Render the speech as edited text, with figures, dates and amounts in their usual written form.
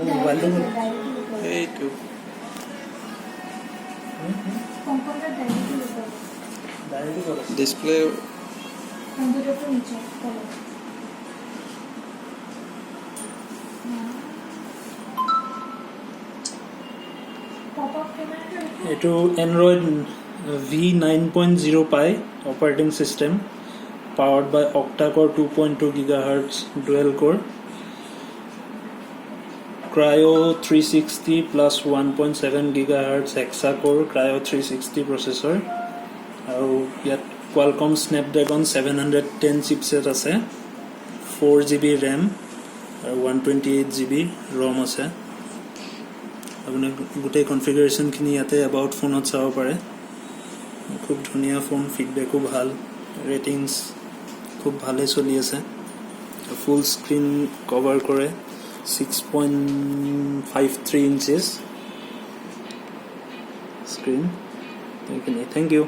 মোবাইলটো এইটো ডিসপ্লে এইটো এন্ড্ৰইড V9.0 পাই operating system powered by octa-core 2.2 GHz dual core cryo 360 plus 1.7 GHz hexa-core cryo 360 processor আৰু ইয়াত Qualcomm Snapdragon 710 chipset আছে 4GB RAM আৰু 128GB ROM আছে আপুনি গোটেই কনফিগাৰেশন খিনি ইয়াতে about ফোনত চাব পাৰে খুব ধুনীয়া ফোন ফিডব্যাকো ভাল ৰেটিংস খুব ভালে চলি আছে ফুল স্ক্ৰিন কভাৰ কৰে 6.53 inches screen thank you